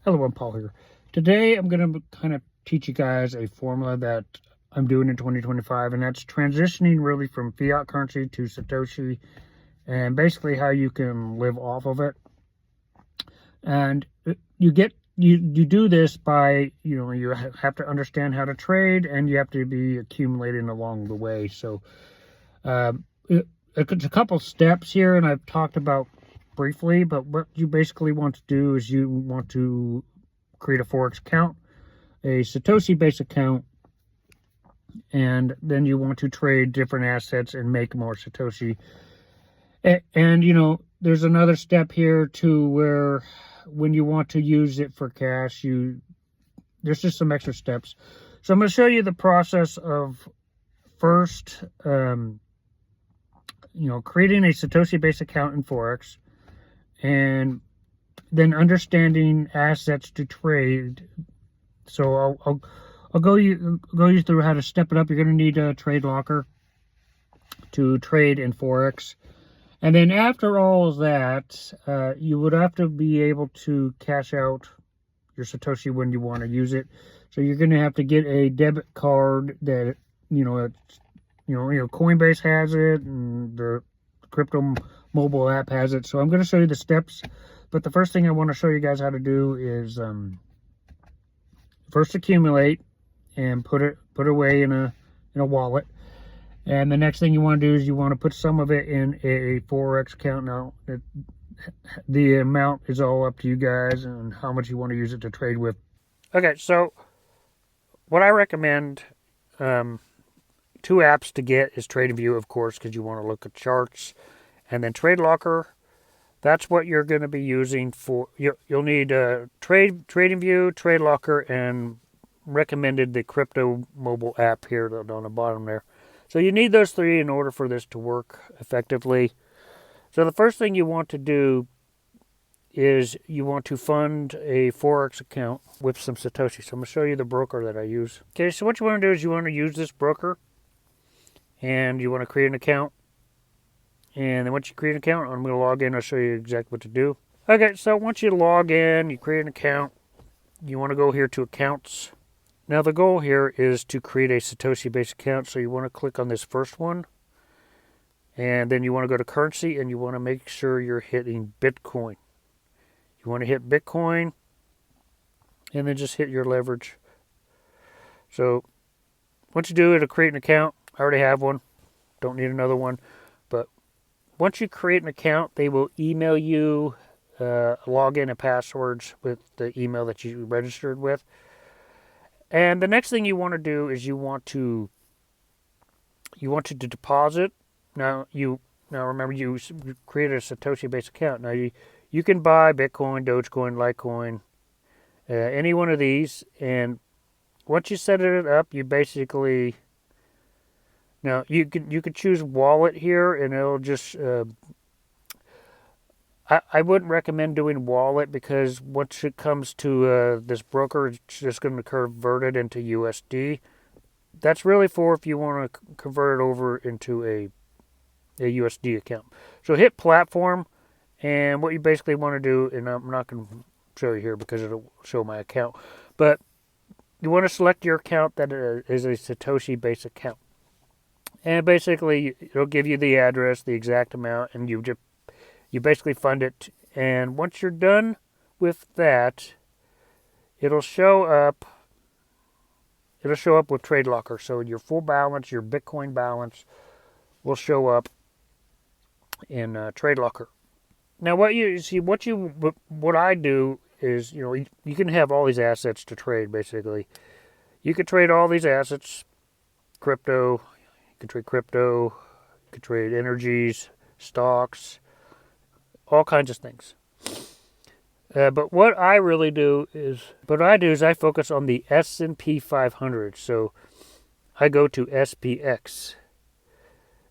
Hello, I'm Paul here. Today I'm going to kind of teach you guys a formula that I'm doing in 2025, and that's transitioning really from fiat currency to Satoshi, and basically how you can live off of it. And you do this by, you have to understand how to trade, and you have to be accumulating along the way. So it's a couple steps here, and I've talked about briefly, but what you basically want to do is you want to create a Forex account, a Satoshi based account, and then you want to trade different assets and make more Satoshi. And there's another step here too, where when you want to use it for cash, there's just some extra steps. So I'm going to show you the process of first, creating a Satoshi based account in Forex, and then understanding assets to trade. So I'll go you through how to step it up. You're going to need a trade locker to trade in Forex. And then after all of that, you would have to be able to cash out your Satoshi when you want to use it. So you're going to have to get a debit card that, Coinbase has it, and the crypto mobile app has it. So I'm going to show you the steps. But the first thing I want to show you guys how to do is first accumulate and put it away in a wallet. And the next thing you want to do is you want to put some of it in a Forex account. Now, the amount is all up to you guys and how much you want to use it to trade with. Okay, so what I recommend, two apps to get is TradingView, of course, because you want to look at charts, and then Trade Locker. That's what you're going to be using for. You'll need TradingView, Trade Locker, and recommended the crypto mobile app here on the bottom there. So you need those three in order for this to work effectively. So the first thing you want to do is you want to fund a Forex account with some Satoshi. So I'm going to show you the broker that I use. Okay, so what you want to do is you want to use this broker, and you want to create an account. And then once you create an account, I'm going to log in. I'll show you exactly what to do. Okay, so once you log in, you create an account. You want to go here to accounts. Now the goal here is to create a Satoshi based account. So you want to click on this first one. And then you want to go to currency, and you want to make sure you're hitting Bitcoin. You want to hit Bitcoin, and then just hit your leverage. So once you do, it'll create an account. I already have one. Don't need another one. But once you create an account, they will email you login and passwords with the email that you registered with. And the next thing you want to do is you want to deposit. Now remember, you created a Satoshi based account. Now you can buy Bitcoin, Dogecoin, Litecoin, any one of these. And once you set it up, you basically. Now, you could choose wallet here, and it'll just... I wouldn't recommend doing wallet, because once it comes to this broker, it's just going to convert it into USD. That's really for if you want to convert it over into a USD account. So hit platform, and what you basically want to do, and I'm not going to show you here because it'll show my account, but you want to select your account that is a Satoshi-based account. And basically, it'll give you the address, the exact amount, and you basically fund it. And once you're done with that, it'll show up. It'll show up with Trade Locker. So your full balance, your Bitcoin balance, will show up in Trade Locker. Now, what I do is, you can have all these assets to trade. Basically, you could trade all these assets, crypto. You can trade crypto, you can trade energies, stocks, all kinds of things. But what I do is I focus on the S&P 500. So I go to SPX.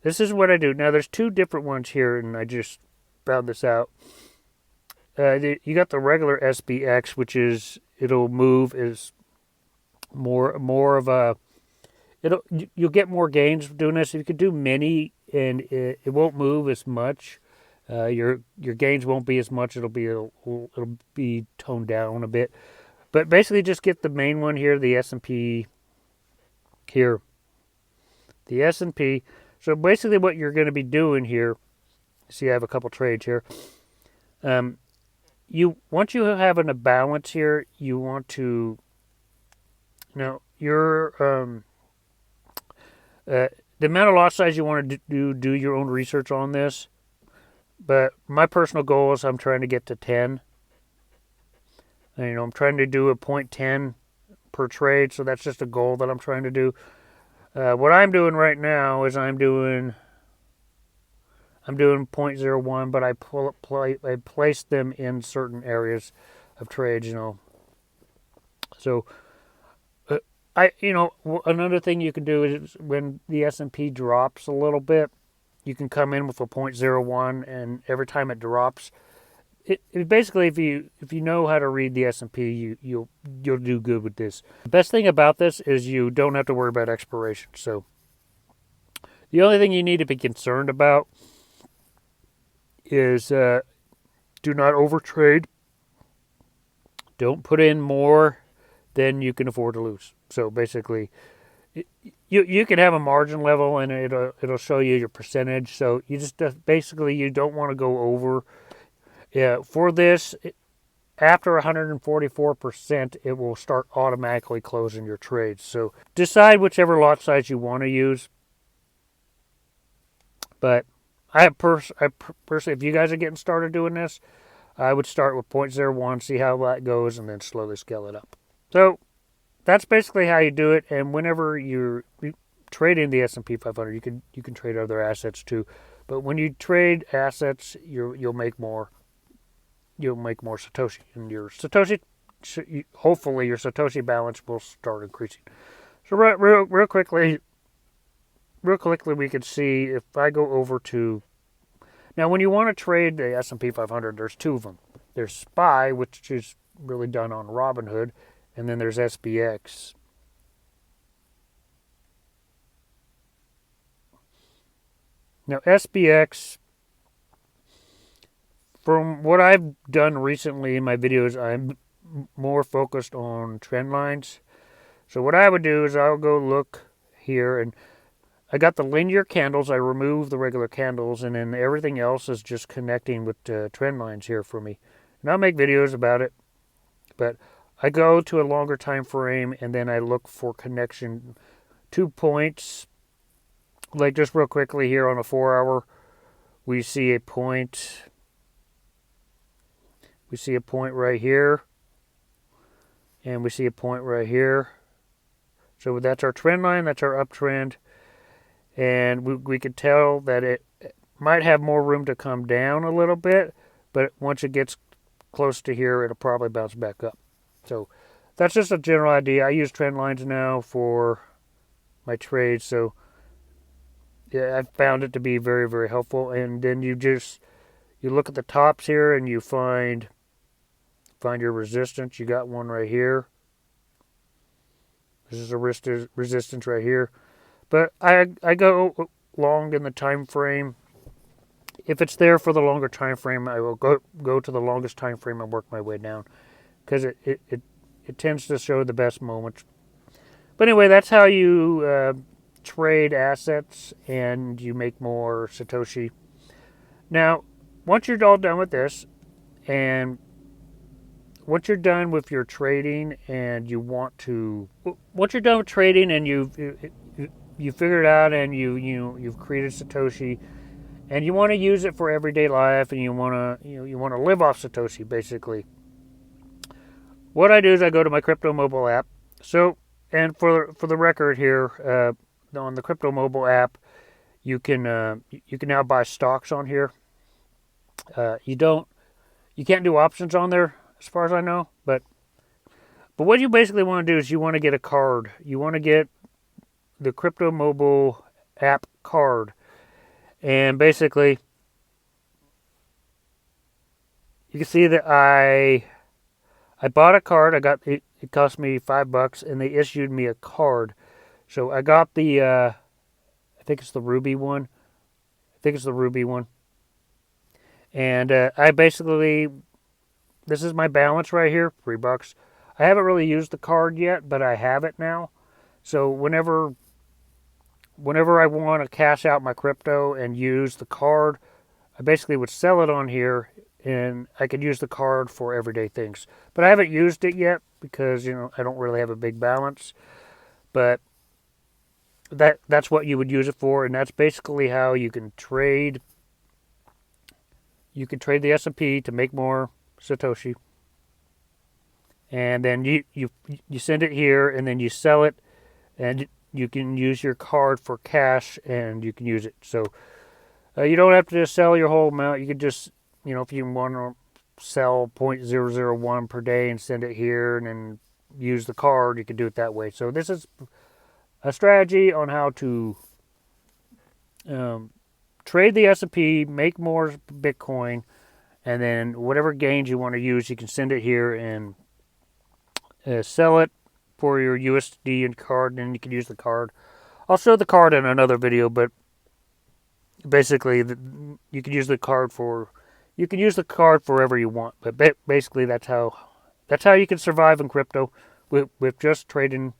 This is what I do. Now there's two different ones here, and I just found this out. You got the regular SPX, which is it'll move is more of a. You'll get more gains doing this. If you could do many, and it won't move as much Your gains won't be as much. It'll be toned down a bit. But basically, just get the main one here, the S&P here, the S&P. So basically, what you're going to be doing here. See, I have a couple trades here. Once you have a balance here, you want to your the amount of lot size you want to do your own research on this. But my personal goal is I'm trying to get to 10. And, I'm trying to do a 0.10 per trade, so that's just a goal that I'm trying to do. What I'm doing right now is I'm doing 0.01, but I place them in certain areas of trades, So another thing you can do is when the S&P drops a little bit, you can come in with a 0.01, and every time it drops, it basically, if you know how to read the S&P, you'll do good with this. The best thing about this is you don't have to worry about expiration. So the only thing you need to be concerned about is do not overtrade. Don't put in more than you can afford to lose. So basically, you can have a margin level and it'll show you your percentage. So you just basically you don't want to go over. Yeah, for this, after 144%, it will start automatically closing your trades. So decide whichever lot size you want to use. But I personally, if you guys are getting started doing this, I would start with 0.01, see how that goes, and then slowly scale it up. So that's basically how you do it. And whenever you're trading the S&P 500, you can trade other assets too. But when you trade assets, you'll make more. You'll make more Satoshi, and hopefully your Satoshi balance will start increasing. So real quickly, we can see if I go over to, now when you want to trade the S&P 500, there's two of them. There's SPY, which is really done on Robinhood, and then there's SPX. Now SPX, from what I've done recently in my videos, I'm more focused on trend lines. So what I would do is I'll go look here, and I got the linear candles. I remove the regular candles, and then everything else is just connecting with trend lines here for me. And I'll make videos about it, but I go to a longer time frame, and then I look for connection. 2 points, like just real quickly here on a 4-hour, we see a point. We see a point right here, and we see a point right here. So that's our trend line, that's our uptrend, and we could tell that it might have more room to come down a little bit, but once it gets close to here, it'll probably bounce back up. So that's just a general idea. I use trend lines now for my trades, so yeah, I've found it to be very, very helpful. And then you look at the tops here, and you find your resistance. You got one right here. This is a resistance right here. But I go long in the time frame. If it's there for the longer time frame, I will go to the longest time frame and work my way down, because it tends to show the best moments. But anyway, that's how you trade assets and you make more Satoshi. Now, once you're all done with this, and once you're done with your trading, and once you're done with trading and you figured out and you've created Satoshi, and you want to use it for everyday life, and you want to live off Satoshi basically. What I do is I go to my crypto mobile app. So, and for the record here, on the crypto mobile app, you can now buy stocks on here. You can't do options on there, as far as I know, but what you basically want to do is you want to get a card. You want to get the crypto mobile app card, and basically you can see that I bought a card. It cost me $5, and they issued me a card. So I got the I think it's the Ruby one. And I basically, this is my balance right here, $3. I haven't really used the card yet, but I have it now. So whenever I want to cash out my crypto and use the card, I basically would sell it on here, and I could use the card for everyday things. But I haven't used it yet because, I don't really have a big balance. But that's what you would use it for, and that's basically how you can trade. You can trade the S&P to make more Satoshi, and then you send it here, and then you sell it, and you can use your card for cash, and you can use it. So you don't have to just sell your whole amount. You could just, if you want to sell 0.001 per day and send it here, and then use the card, you can do it that way. So this is a strategy on how to trade the S&P, make more Bitcoin, and then whatever gains you want to use, you can send it here and sell it for your USD and card, and then you can use the card. I'll show the card in another video, but basically you can use the card for wherever you want. But basically that's how you can survive in crypto with just trading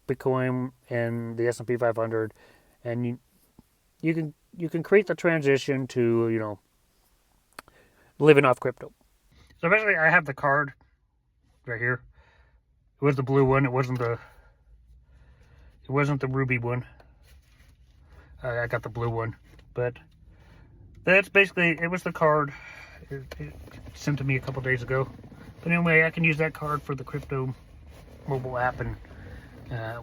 Bitcoin and the S&P 500, and you can create the transition to living off crypto. So basically, I have the card right here. It was the blue one. It wasn't the ruby one. I got the blue one, but that's basically, it was the card. It sent to me a couple days ago. But anyway, I can use that card for the crypto mobile app, and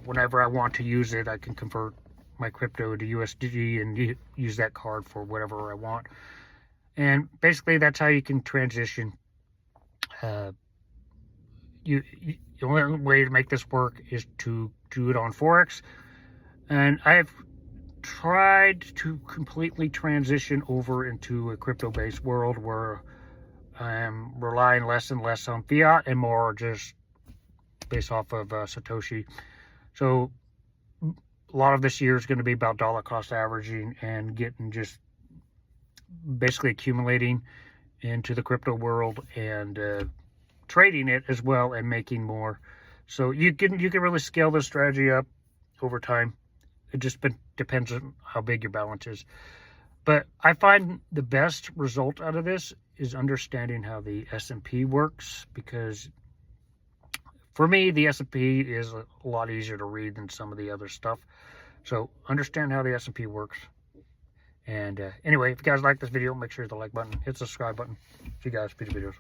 whenever I want to use it, I can convert my crypto to USD and use that card for whatever I want. And basically, that's how you can transition. The only way to make this work is to do it on Forex. And I've tried to completely transition over into a crypto-based world where I'm relying less and less on fiat and more just based off of Satoshi. So a lot of this year is going to be about dollar cost averaging and getting just basically accumulating into the crypto world and trading it as well and making more. So you can really scale this strategy up over time. It just depends on how big your balance is. But I find the best result out of this is understanding how the S&P works, because for me, the S&P is a lot easier to read than some of the other stuff. So understand how the S&P works. And anyway, if you guys like this video, make sure to hit the like button, hit the subscribe button. See you guys, future videos.